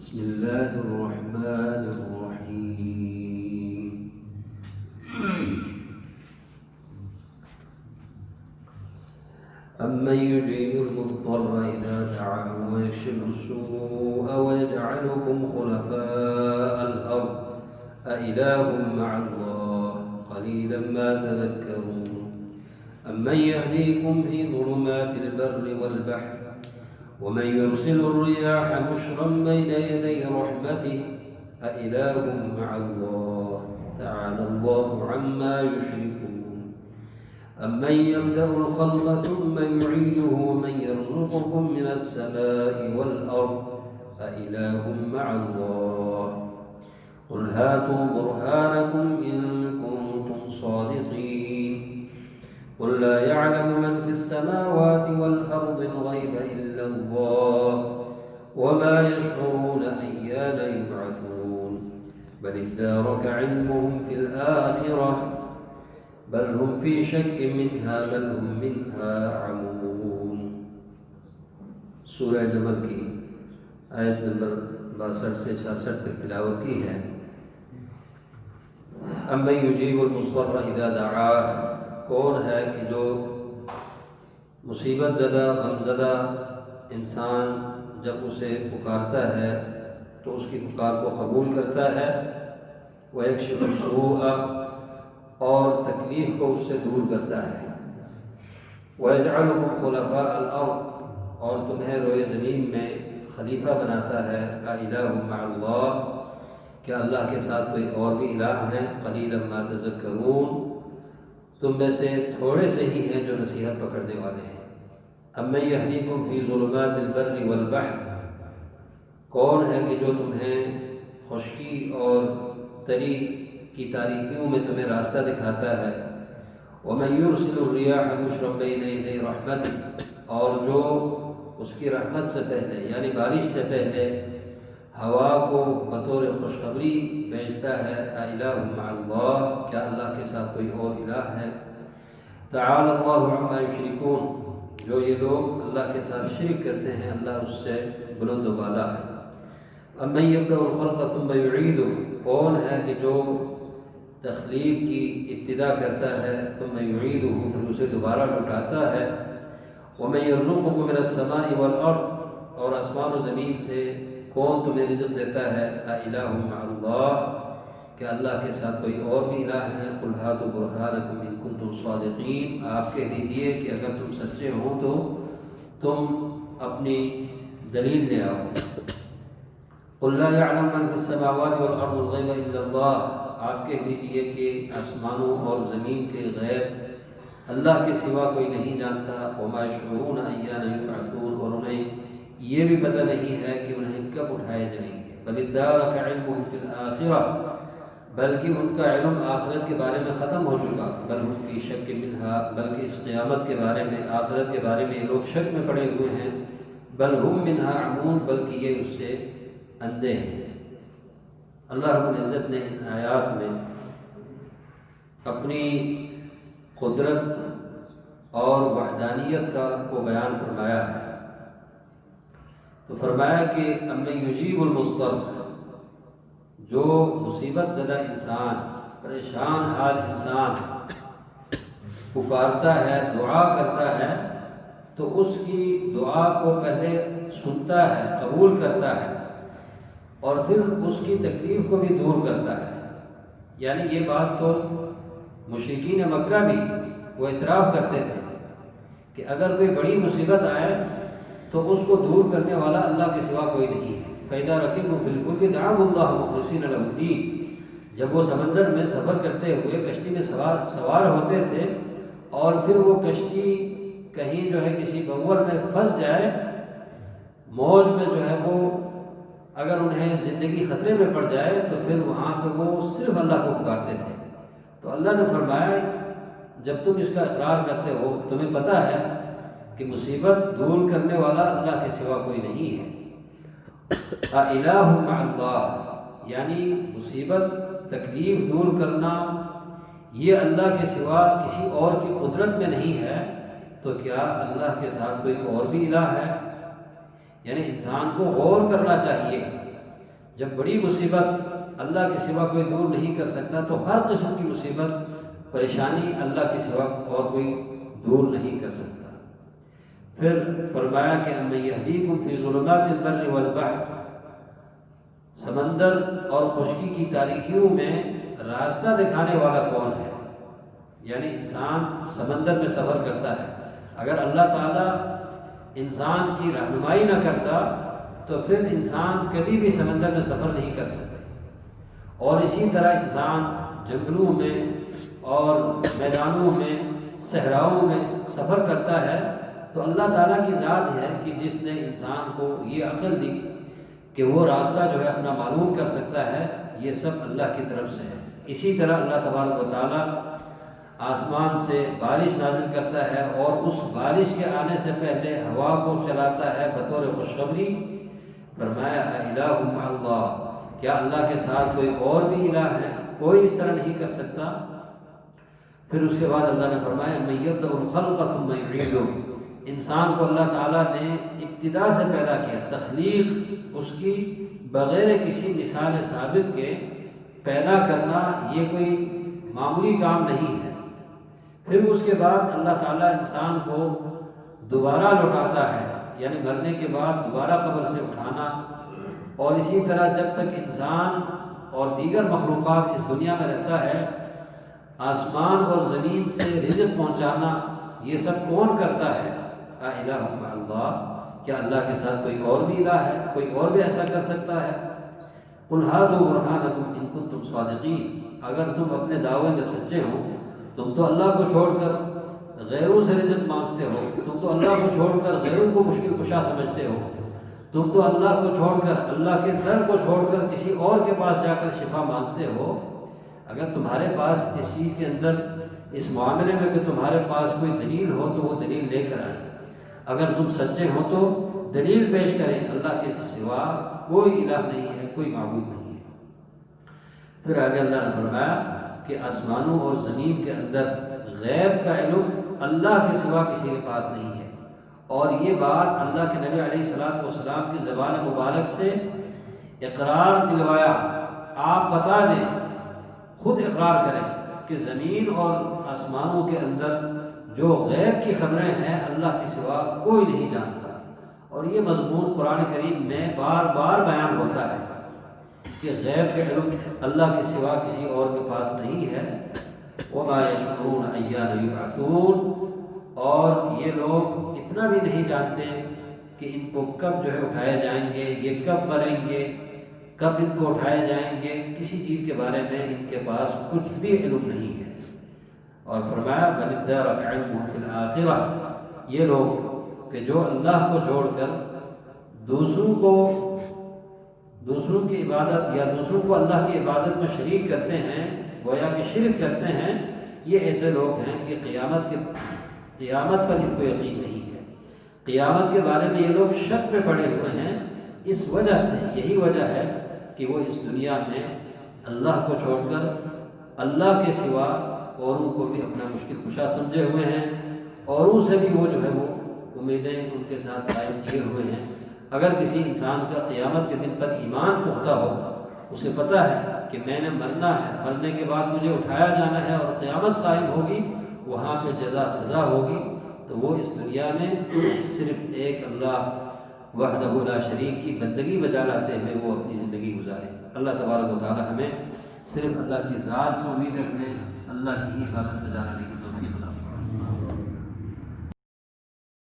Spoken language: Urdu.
بسم الله الرحمن الرحيم أمن يجيب المضطر إذا دعاه ويكشف السوء ويجعلكم خلفاء الأرض أإله مع الله قليلا ما تذكرون أمن يهديكم في ظلمات البر والبحر ومن يرسل الرياح بشرا بين يدي رحمته أإله مع الله تعالى الله عما يشركون أمن يبدأ الخلق ثم يعيده ومن يرزقكم من السماء والأرض أإله مع الله قل هاتوا برهانكم إن كنتم صادقين قل لا يعلم من في السماوات والأرض الغيب إلا الله وما يشعرون أيان يبعثون بل ادارك علمهم في الآخرة بل هم في شك منها بل هم منها عمون. سورہ نمل کی آیت نمبر 62 سے 66 تک تلاوت کی ہے. امن یجیب المضطر اذا دعاه، کون ہے کہ جو مصیبت زدہ غم زدہ انسان جب اسے پکارتا ہے تو اس کی پکار کو قبول کرتا ہے. وَيَكْشِفُ السُّوءَ، اور تکلیف کو اس سے دور کرتا ہے. وَيَجْعَلُكُمْ خُلَفَاءَ الْأَرْضِ، اور تمہیں روئے زمین میں خلیفہ بناتا ہے. أَإِلَٰهٌ مَّعَ اللَّهِ، کیا اللہ کے ساتھ کوئی اور بھی الہ ہیں؟ قَلِيلًا مَا تَذَكَّرُونَ، تم میں سے تھوڑے سے ہی ہیں جو نصیحت پکڑنے والے ہیں. أَمَّن يَهْدِيكُمْ فِي ظُلُمَاتِ الْبَرِّ وَالْبَحْرِ، کون ہے کہ جو تمہیں خشکی اور تری کی تاریکیوں میں تمہیں راستہ دکھاتا ہے. وَمَن يُرْسِلُ الرِّيَاحَ بُشْرًا بَيْنَ يَدَيْ رَحْمَتِهِ، اور جو اس کی رحمت سے پہلے یعنی بارش سے پہلے ہوا کو بطور خوشخبری بھیجتا ہے. أَإِلَٰهٌ مَّعَ اللَّهِ، کیا اللہ کے ساتھ کوئی اور الہ ہے؟ تعالی اللہ عما یشرکون، جو یہ لوگ اللہ کے ساتھ شرک کرتے ہیں اللہ اس سے بلند و بالا ہے. أَمَّن يَبْدَأُ الْخَلْقَ ثُمَّ يُعِيدُهُ، کون ہے کہ جو تخلیق کی ابتدا کرتا ہے ثم يعيده، پھر اسے دوبارہ لوٹاتا ہے. وَمَن يَرْزُقُكُم مِّنَ السَّمَاءِ وَالْأَرْضِ، اور آسمان و زمین سے کون تمہیں رزق دیتا ہے؟ أَإِلَٰهٌ مَّعَ اللَّهِ، کہ اللہ کے ساتھ کوئی اور بھی الہ ہے؟ قُلْ هَاتُوا بُرْهَانَكُمْ إِن كُنتُمْ صَادِقِينَ، آپ کہہ دیجئے کہ اگر تم سچے ہو تو تم اپنی دلیل لے آؤ. قُلْ لَا يَعْلَمُ مَن فِي السَّمَاوَاتِ وَالْأَرْضِ الْغَيْبَ إِلَّا اللَّهُ، آپ کہہ دیجئے کہ آسمانوں اور زمین کے غیب اللہ کے سوا کوئی نہیں جانتا. وَمَا يَشْعُرُونَ أَيَّانَ يُبْعَثُونَ، اور انہیں یہ بھی پتہ نہیں ہے کہ انہیں کب اٹھائے جائیں گے. بَلِ ادَّارَكَ عِلْمُهُمْ فِي الْآخِرَةِ، بلکہ ان کا علم آخرت کے بارے میں ختم ہو چکا. بَلْ هُمْ فِي شَكٍّ مِّنْهَا، بلکہ اس قیامت کے بارے میں آخرت کے بارے میں یہ لوگ شک میں پڑے ہوئے ہیں. بَلْ هُمْ مِنْهَا عَمُونَ، بلکہ یہ اس سے اندھے ہیں. اللہ رب العزت نے ان آیات میں اپنی قدرت اور وحدانیت کو بیان فرمایا ہے. تو فرمایا کہ أَمَّن يُجِيبُ الْمُضْطَرَّ، جو مصیبت زدہ انسان، پریشان حال انسان پکارتا ہے، دعا کرتا ہے تو اس کی دعا کو پہلے سنتا ہے، قبول کرتا ہے، اور پھر اس کی تکلیف کو بھی دور کرتا ہے. یعنی یہ بات تو مشرکین مکہ بھی وہ اعتراف کرتے تھے کہ اگر کوئی بڑی مصیبت آئے تو اس کو دور کرنے والا اللہ کے سوا کوئی نہیں ہے. فَإِذَا رَكِبُوا فِي الْفُلْكِ دَعَوُا اللَّهَ مُخْلِصِينَ لَهُ الدِّينَ، جب وہ سمندر میں سفر کرتے ہوئے کشتی میں سوار ہوتے تھے اور پھر وہ کشتی کہیں جو ہے کسی بنور میں پھنس جائے، موج میں جو ہے وہ اگر انہیں زندگی خطرے میں پڑ جائے تو پھر وہاں پہ وہ صرف اللہ کو پکارتے تھے. تو اللہ نے فرمایا جب تم اس کا اقرار کرتے ہو، تمہیں پتہ ہے کہ مصیبت دور کرنے والا اللہ کے سوا کوئی نہیں ہے. أَإِلَٰهٌ مَّعَ اللَّهِ، یعنی مصیبت تکلیف دور کرنا یہ اللہ کے سوا کسی اور کی قدرت میں نہیں ہے، تو کیا اللہ کے ساتھ کوئی اور بھی الہ ہے؟ یعنی انسان کو غور کرنا چاہیے جب بڑی مصیبت اللہ کے سوا کوئی دور نہیں کر سکتا تو ہر قسم کی مصیبت پریشانی اللہ کے سوا اور کوئی دور نہیں کر سکتا۔ پھر فرمایا کہ اَمَّن يَهْدِيكُمْ فِي ظُلُمَاتِ الْبَرِّ وَالْبَحْرِ، سمندر اور خشکی کی تاریکیوں میں راستہ دکھانے والا کون ہے؟ یعنی انسان سمندر میں سفر کرتا ہے، اگر اللہ تعالیٰ انسان کی رہنمائی نہ کرتا تو پھر انسان کبھی بھی سمندر میں سفر نہیں کر سکتا۔ اور اسی طرح انسان جنگلوں میں اور میدانوں میں صحراؤں میں سفر کرتا ہے تو اللہ تعالیٰ کی ذات ہے کہ جس نے انسان کو یہ عقل دی کہ وہ راستہ جو ہے اپنا معلوم کر سکتا ہے، یہ سب اللہ کی طرف سے ہے۔ اسی طرح اللہ تبارک و تعالیٰ آسمان سے بارش نازل کرتا ہے اور اس بارش کے آنے سے پہلے ہوا کو چلاتا ہے بطور خوشخبری۔ فرمایا الہ مع اللہ، کیا اللہ کے ساتھ کوئی اور بھی الہ ہے؟ کوئی اس طرح نہیں کر سکتا۔ پھر اس کے بعد اللہ نے فرمایا من یبدأ الخلق ثم یعیدہ، انسان کو اللہ تعالیٰ نے ابتدا سے پیدا کیا، تخلیق اس کی بغیر کسی مثال ثابت کے پیدا کرنا یہ کوئی معمولی کام نہیں ہے۔ پھر اس کے بعد اللہ تعالیٰ انسان کو دوبارہ لوٹاتا ہے، یعنی مرنے کے بعد دوبارہ قبر سے اٹھانا، اور اسی طرح جب تک انسان اور دیگر مخلوقات اس دنیا میں رہتا ہے آسمان اور زمین سے رزق پہنچانا یہ سب کون کرتا ہے؟ الہ مع اللہ، کیا اللہ کے ساتھ کوئی اور بھی الہ ہے؟ کوئی اور بھی ایسا کر سکتا ہے؟ قل ہاتوا برہانکم ان کنتم صادقین، اگر تم اپنے دعوے میں سچے ہو، تم تو اللہ کو چھوڑ کر غیروں سے رزق مانگتے ہو، تم تو اللہ کو چھوڑ کر غیروں کو مشکل کشا سمجھتے ہو، تم تو اللہ کو چھوڑ کر اللہ کے در کو چھوڑ کر کسی اور کے پاس جا کر شفا مانگتے ہو۔ اگر تمہارے پاس اس چیز کے اندر اس معاملے میں کہ تمہارے پاس کوئی دلیل ہو تو وہ دلیل لے کر آئیں، اگر تم سچے ہو تو دلیل پیش کریں، اللہ کے سوا کوئی الہ نہیں ہے، کوئی معبود نہیں ہے۔ پھر آگے اللہ نے فرمایا کہ آسمانوں اور زمین کے اندر غیب کا علم اللہ کے سوا کسی کے پاس نہیں ہے، اور یہ بات اللہ کے نبی علیہ الصلوۃ والسلام کی زبان مبارک سے اقرار دلوایا۔ آپ بتا دیں، خود اقرار کریں کہ زمین اور آسمانوں کے اندر جو غیب کی خبریں ہیں اللہ کے سوا کوئی نہیں جانتا، اور یہ مضمون قرآن کریم میں بار بار بیان ہوتا ہے کہ غیب کے علم اللہ کے سوا کسی اور کے پاس نہیں ہے۔ وما یشعرون ایان یبعثون، اور یہ لوگ اتنا بھی نہیں جانتے کہ ان کو کب جو ہے اٹھائے جائیں گے، یہ کب مریں گے، کب ان کو اٹھائے جائیں گے، کسی چیز کے بارے میں ان کے پاس کچھ بھی علم نہیں ہے۔ اور فرمایا بل ادارک علمهم فی الآخرہ، یہ لوگ کہ جو اللہ کو چھوڑ کر دوسروں کی عبادت یا دوسروں کو اللہ کی عبادت میں شریک کرتے ہیں، گویا کہ شرک کرتے ہیں، یہ ایسے لوگ ہیں کہ قیامت پر ان کو یقین نہیں ہے، قیامت کے بارے میں یہ لوگ شک میں پڑے ہوئے ہیں۔ اس وجہ سے، یہی وجہ ہے کہ وہ اس دنیا میں اللہ کو چھوڑ کر اللہ کے سوا اوروں کو بھی اپنا مشکل کشا سمجھے ہوئے ہیں، اوروں سے بھی وہ جو ہے وہ امیدیں ان کے ساتھ قائم کیے ہوئے ہیں۔ اگر کسی انسان کا قیامت کے دن پر ایمان پختہ ہو، اسے پتہ ہے کہ میں نے مرنا ہے، مرنے کے بعد مجھے اٹھایا جانا ہے اور قیامت قائم ہوگی، وہاں پہ جزا سزا ہوگی، تو وہ اس دنیا میں صرف ایک اللہ وحدہ لا شریک کی بندگی بجا لاتے ہوئے وہ اپنی زندگی گزارے۔ اللہ تبارک و تعالی ہمیں صرف اللہ کی ذات سے امید رکھنے، اللہ کی عبادت بجا لانے کی توفیق